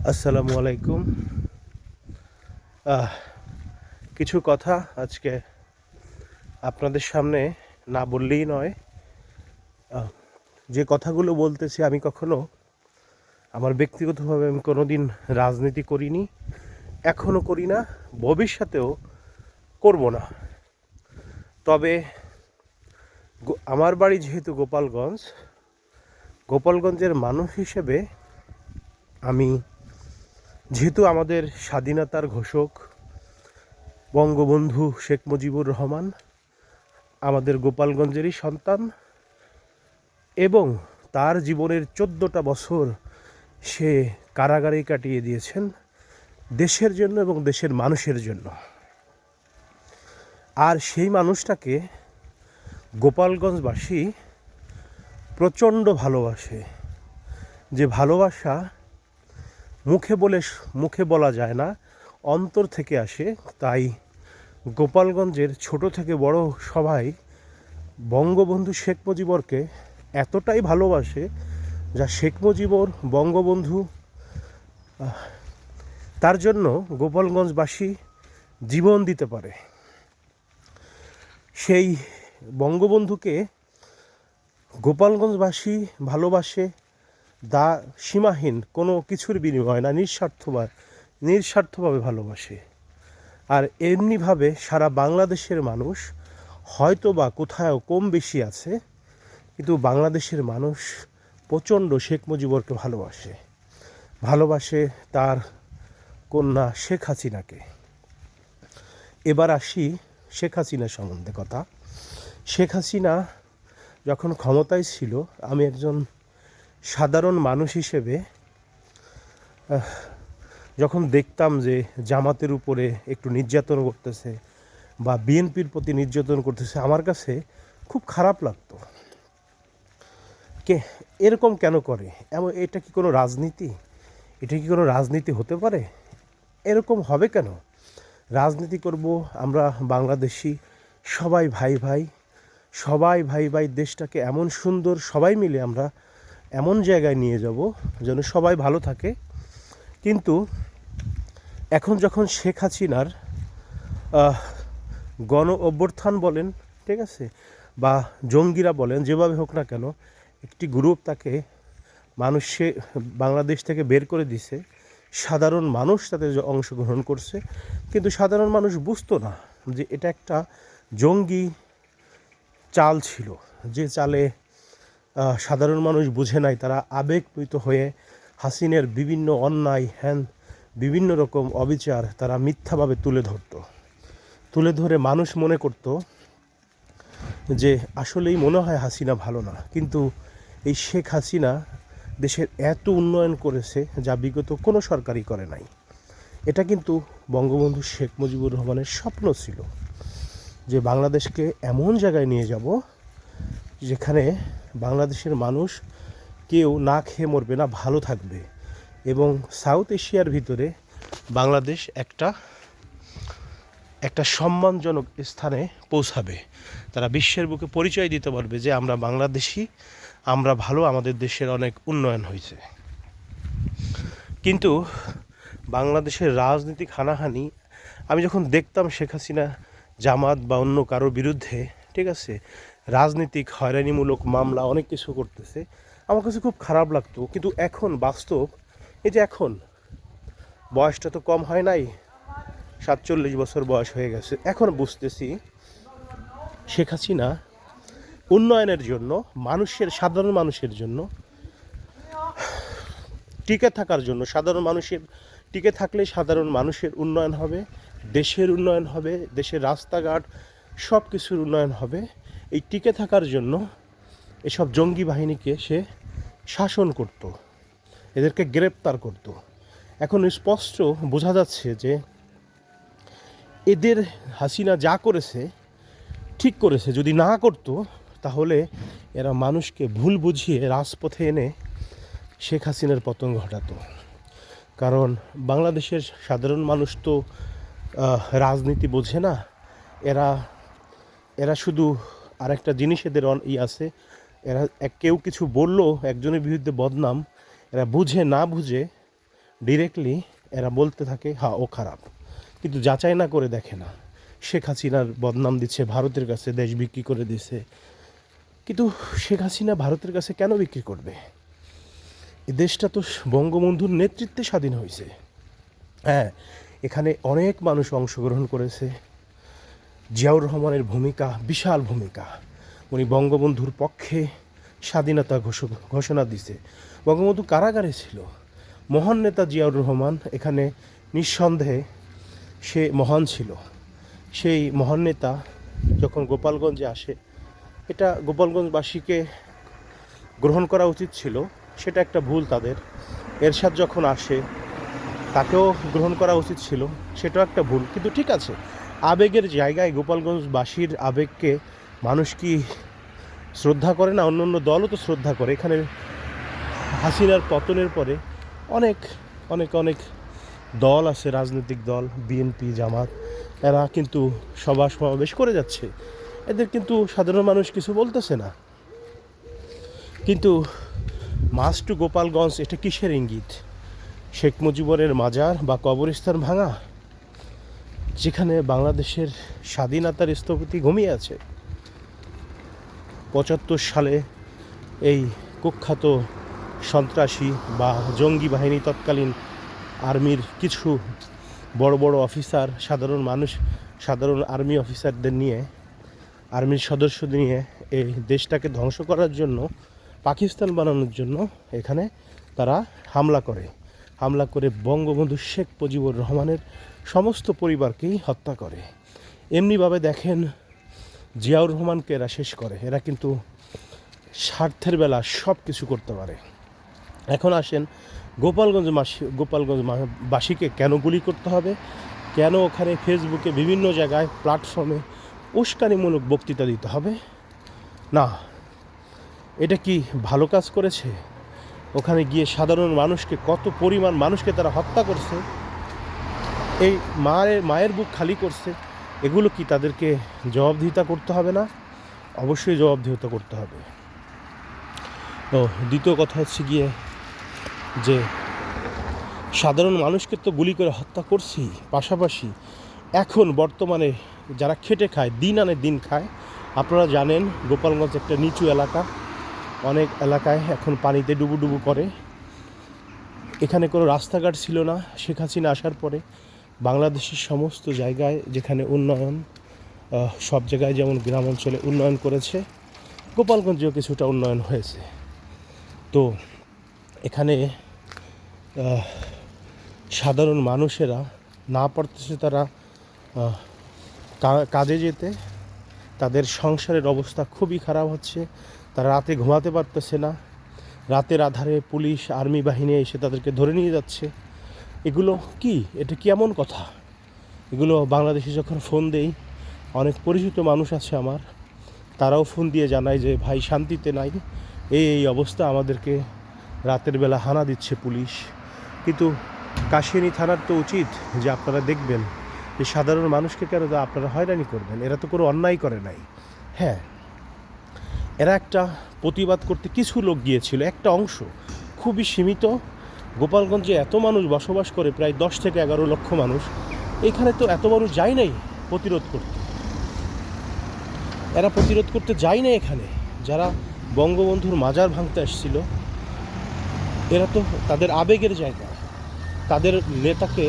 আসসালামু আলাইকুম। আহ কিছু কথা আজকে আপনাদের সামনে না বললেই নয়। আহ যে কথাগুলো বলতেছি আমি কখনো আমার ব্যক্তিগতভাবে আমি কোনোদিন রাজনীতি করিনি, এখনও করি না, ভবিষ্যতেও করব না। তবে আমার বাড়ি যেহেতু গোপালগঞ্জের মানুষ হিসেবে আমি, যেহেতু আমাদের স্বাধীনতার ঘোষক বঙ্গবন্ধু শেখ মুজিবুর রহমান আমাদের গোপালগঞ্জেরই সন্তান, এবং তার জীবনের 14টা বছর সে কারাগারেই কাটিয়ে দিয়েছেন দেশের জন্য এবং দেশের মানুষের জন্য। আর সেই মানুষটাকে গোপালগঞ্জবাসী প্রচণ্ড ভালোবাসে, যে ভালোবাসা মুখে বলা যায় না, অন্তর থেকে আসে। তাই গোপালগঞ্জের ছোট থেকে বড় সবাই বঙ্গবন্ধু শেখ মুজিবরকে এতটাই ভালোবাসে, যা শেখ মুজিবর বঙ্গবন্ধু তার জন্য গোপালগঞ্জবাসী জীবন দিতে পারে। সেই বঙ্গবন্ধুকে গোপালগঞ্জবাসী ভালোবাসে সীমাহীন, কোনো কিছুর বিনিময় না, নিঃস্বার্থভাবে ভালোবাসে। আর এমনিভাবে সারা বাংলাদেশের মানুষ, হয়তো বা কোথাও কম বেশি আছে, কিন্তু বাংলাদেশের মানুষ প্রচণ্ড শেখ মুজিবরকে ভালোবাসে তার কন্যা শেখ হাসিনাকে। এবার আসি শেখ হাসিনা সম্বন্ধে কথা। শেখ হাসিনা যখন ক্ষমতায় ছিল, আমি একজন সাধারণ মানুষ হিসেবে যখন দেখতাম যে জামাতের উপরে একটু নির্যাতন করতেছে বা বিএনপির প্রতি নির্যাতন করতেছে, আমার কাছে খুব খারাপ লাগতো। এরকম কেন করে? এটা কি কোনো রাজনীতি? এটা কি কোনো রাজনীতি হতে পারে? এরকম হবে কেন? রাজনীতি করব আমরা বাংলাদেশি, সবাই ভাই ভাই, দেশটাকে এমন সুন্দর সবাই মিলে আমরা এমন জায়গায় নিয়ে যাব যেন সবাই ভালো থাকে। কিন্তু এখন যখন শেখ হাসিনার গণ অভ্যুত্থান বলেন, ঠিক আছে, বা জঙ্গিরা বলেন, যেভাবে হোক না কেন, একটি গ্রুপ তাকে বাংলাদেশ থেকে বের করে দিছে, সাধারণ মানুষ তাতে অংশগ্রহণ করছে, কিন্তু সাধারণ মানুষ বুঝতো না যে এটা একটা জঙ্গি চাল ছিল, যে চালে সাধারণ মানুষ বুঝে নাই। তারা আবেগপ্রীত হয়ে হাসিনের বিভিন্ন অন্যায় বিভিন্ন রকম অবিচার তারা মিথ্যাভাবে তুলে ধরে মানুষ মনে করত যে আসলেই মনে হয় হাসিনা ভালো না। কিন্তু এই শেখ হাসিনা দেশের এত উন্নয়ন করেছে যা বিগত কোনো সরকারই করে নাই। এটা কিন্তু বঙ্গবন্ধু শেখ মুজিবুর রহমানের স্বপ্ন ছিল, যে বাংলাদেশকে এমন জায়গায় নিয়ে যাব যেখানে বাংলাদেশের মানুষ কেউ না খেয়ে মরবে না, ভালো থাকবে, এবং সাউথ এশিয়ার ভিতরে বাংলাদেশ একটা সম্মানজনক স্থানে পৌঁছাবে। তারা বিশ্বের বুকে পরিচয় দিতে পারবে যে আমরা বাংলাদেশি, আমরা ভালো, আমাদের দেশের অনেক উন্নয়ন হয়েছে। কিন্তু বাংলাদেশের রাজনীতিক হানাহানি আমি যখন দেখতাম, শেখ হাসিনা জামাত বা অন্য কারোর বিরুদ্ধে, ঠিক আছে, রাজনীতিক হয়রানিমূলক মামলা অনেক কিছু করতেছে, আমার কাছে খুব খারাপ লাগতো। কিন্তু এখন বাস্তব, এই যে এখন বয়সটা তো কম হয় নাই, 47 বছর বয়স হয়ে গেছে, এখন বুঝতেছি শেখ হাসিনা উন্নয়নের জন্য, সাধারণ মানুষের জন্য টিকে থাকার জন্য, টিকে থাকলে সাধারণ মানুষের উন্নয়ন হবে, দেশের উন্নয়ন হবে, দেশের রাস্তাঘাট সব কিছুর উন্নয়ন হবে। এই টিকে থাকার জন্য এসব জঙ্গি বাহিনীকে সে শাসন করত, এদেরকে গ্রেপ্তার করত। এখন স্পষ্ট বোঝা যাচ্ছে যে এদের হাসিনা যা করেছে ঠিক করেছে, যদি না করতো তাহলে এরা মানুষকে ভুল বুঝিয়ে রাজপথে এনে শেখ হাসিনার পতন ঘটাতো। কারণ বাংলাদেশের সাধারণ মানুষ তো রাজনীতি বোঝে না। এরা শুধু আরেকটা জিনিস এদের আছে, এরা কেউ কিছু বললো একজনের বিরুদ্ধে বদনাম, এরা বুঝে না বুঝে ডিরেক্টলি এরা বলতে থাকে হ্যাঁ ও খারাপ, কিন্তু যাচাই না করে দেখে না। শেখ হাসিনার বদনাম দিচ্ছে, ভারতের কাছে দেশ বিক্রি করে দিছে। কিন্তু শেখ হাসিনা ভারতের কাছে কেন বিক্রি করবে? এই দেশটা তো বঙ্গবন্ধুর নেতৃত্বে স্বাধীন হয়েছে। হ্যাঁ, এখানে অনেক মানুষ অংশগ্রহণ করেছে। জিয়াউর রহমানের ভূমিকা বিশাল ভূমিকা। উনি বঙ্গবন্ধুর পক্ষে স্বাধীনতা ঘোষণা দিছে। বঙ্গবন্ধু কারাগারে ছিল। মহান নেতা জিয়াউর রহমান এখানে নিঃসন্দেহে সে মহান ছিল। সেই মহান নেতা যখন গোপালগঞ্জে আসে, এটা গোপালগঞ্জবাসীকে গ্রহণ করা উচিত ছিল, সেটা একটা ভুল তাদের। এরশাদ যখন আসে তাকেও গ্রহণ করা উচিত ছিল, সেটাও একটা ভুল। কিন্তু ঠিক আছে, আবেগের জায়গায় গোপালগঞ্জবাসীর আবেগকে মানুষ কি শ্রদ্ধা করে না? অন্য অন্য দলও তো শ্রদ্ধা করে। এখানে হাসিনার পতনের পরে অনেক অনেক অনেক দল আছে, রাজনৈতিক দল, বিএনপি, জামাত, এরা কিন্তু সভা সমাবেশ করে যাচ্ছে। এদের কিন্তু সাধারণ মানুষ কিছু বলতেছে না। কিন্তু মাস টু গোপালগঞ্জ, এটা কিসের ইঙ্গিত? শেখ মুজিবুরের মাজার বা কবরস্থান ভাঙা, যেখানে বাংলাদেশের স্বাধীনতার স্থপতি ঘুমিয়ে আছে। ৭৫ সালে এই কুখ্যাত সন্ত্রাসী বা জঙ্গি বাহিনী, তৎকালীন আর্মির কিছু বড় বড় অফিসার, সাধারণ মানুষ, সাধারণ আর্মি অফিসারদের নিয়ে, আর্মির সদস্যদের নিয়ে এই দেশটাকে ধ্বংস করার জন্য, পাকিস্তান বানানোর জন্য এখানে তারা হামলা করে বঙ্গবন্ধু শেখ মুজিবুর রহমানের সমস্ত পরিবারকেই হত্যা করে। এমনিভাবে দেখেন জিয়াউর রহমানকে এরা শেষ করে। এরা কিন্তু স্বার্থের বেলা সব কিছু করতে পারে। এখন আসেন গোপালগঞ্জবাসীকে কেন গুলি করতে হবে? কেন ওখানে ফেসবুকে বিভিন্ন জায়গায় প্ল্যাটফর্মে উস্কানিমূলক বক্তৃতা দিতে হবে? না, এটা কি ভালো কাজ করেছে? ওখানে গিয়ে সাধারণ মানুষকে, কত পরিমাণ মানুষকে তারা হত্যা করছে, এই মায়ের বুক খালি করছে। এগুলো কি তাদেরকে জবাবদিহিতা করতে হবে না? অবশ্যই জবাবদিহিতা করতে হবে। ও দ্বিতীয় কথা হচ্ছে গিয়ে যে সাধারণ মানুষকে তো গুলি করে হত্যা করছি, পাশাপাশি এখন বর্তমানে যারা খেটে খায়, দিন আনে দিন খায়, আপনারা জানেন গোপালগঞ্জ একটা নিচু এলাকা, অনেক এলাকায় এখন পানিতে ডুবু করে। এখানে কোনো রাস্তাঘাট ছিল না। শেখ হাসিনা আসার পরে বাংলাদেশের সমস্ত জায়গায় যেখানে উন্নয়ন, সব জায়গায় যেমন গ্রাম অঞ্চলে উন্নয়ন করেছে, গোপালগঞ্জেও কিছুটা উন্নয়ন হয়েছে। তো এখানে সাধারণ মানুষেরা না পারতেছে তারা কাজে যেতে, তাদের সংসারের অবস্থা খুবই খারাপ হচ্ছে। তারা রাতে ঘুমাতে পারতেছে না। রাতের আধারে পুলিশ, আর্মি বাহিনী এসে তাদেরকে ধরে নিয়ে যাচ্ছে। এগুলো কি? এটা কি এমন কথা? এগুলো বাংলাদেশে যখন ফোন দেই, অনেক পরিচিত মানুষ আছে আমার, তারাও ফোন দিয়ে জানায় যে ভাই শান্তিতে নাই, এই অবস্থা, আমাদেরকে রাতের বেলা হানা দিচ্ছে পুলিশ। কিন্তু কাশিয়ানী থানার তো উচিত যে আপনারা দেখবেন যে সাধারণ মানুষকে কেন আপনারা হয়রানি করবেন? এরা তো কোনো অন্যায় করে নাই। হ্যাঁ, এরা একটা প্রতিবাদ করতে কিছু লোক গিয়েছিল, একটা অংশ, খুবই সীমিত। গোপালগঞ্জে এত মানুষ বসবাস করে, প্রায় 10 থেকে 11 লক্ষ মানুষ। এখানে তো এত মানুষ যায় নাই প্রতিরোধ করতে। এরা প্রতিরোধ করতে যায় না এখানে। যারা বঙ্গবন্ধুর মাজার ভাঙতে আসছিল, এরা তো তাদের আবেগের জায়গা, তাদের নেতাকে,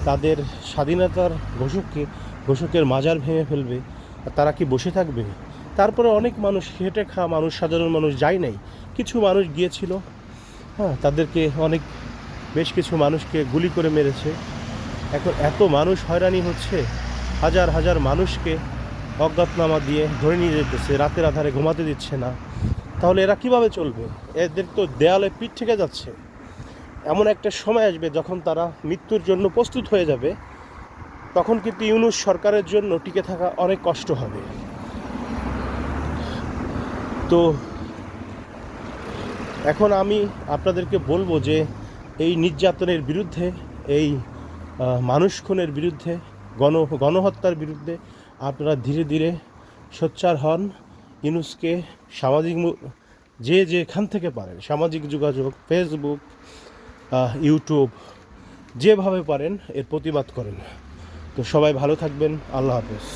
তাদের স্বাধীনতার ঘোষকের মাজার ভেঙে ফেলবে, আর তারা কি বসে থাকবে? তারপরে অনেক মানুষ, খেটে খাওয়া মানুষ, সাধারণ মানুষ যায় নাই, কিছু মানুষ গিয়েছিল। হ্যাঁ, তাদেরকে বেশ কিছু মানুষকে গুলি করে মেরেছে। এখন এত মানুষ হয়রানি হচ্ছে, হাজার হাজার মানুষকে অজ্ঞাতনামা দিয়ে ধরে নিয়ে যেতেছে, রাতের আধারে ঘুমাতে দিচ্ছে না। তাহলে এরা কিভাবে চলবে? এদের তো দেয়ালে পিঠ থেকে যাচ্ছে। এমন একটা সময় আসবে যখন তারা মৃত্যুর জন্য প্রস্তুত হয়ে যাবে, তখন কিন্তু ইউনূস সরকারের জন্য টিকে থাকা অনেক কষ্ট হবে। তো এখন আমি আপনাদেরকে বলবো যে এই নির্যাতনের বিরুদ্ধে, এই মানুষ খুনের বিরুদ্ধে, গণহত্যার বিরুদ্ধে আপনারা ধীরে ধীরে সোচ্চার হন। ইউনূসকে যেখান থেকে পারেন, সামাজিক যোগাযোগ, ফেসবুক, ইউটিউব, যেভাবে পারেন এর প্রতিবাদ করেন। তো সবাই ভালো থাকবেন, আল্লাহ হাফেজ।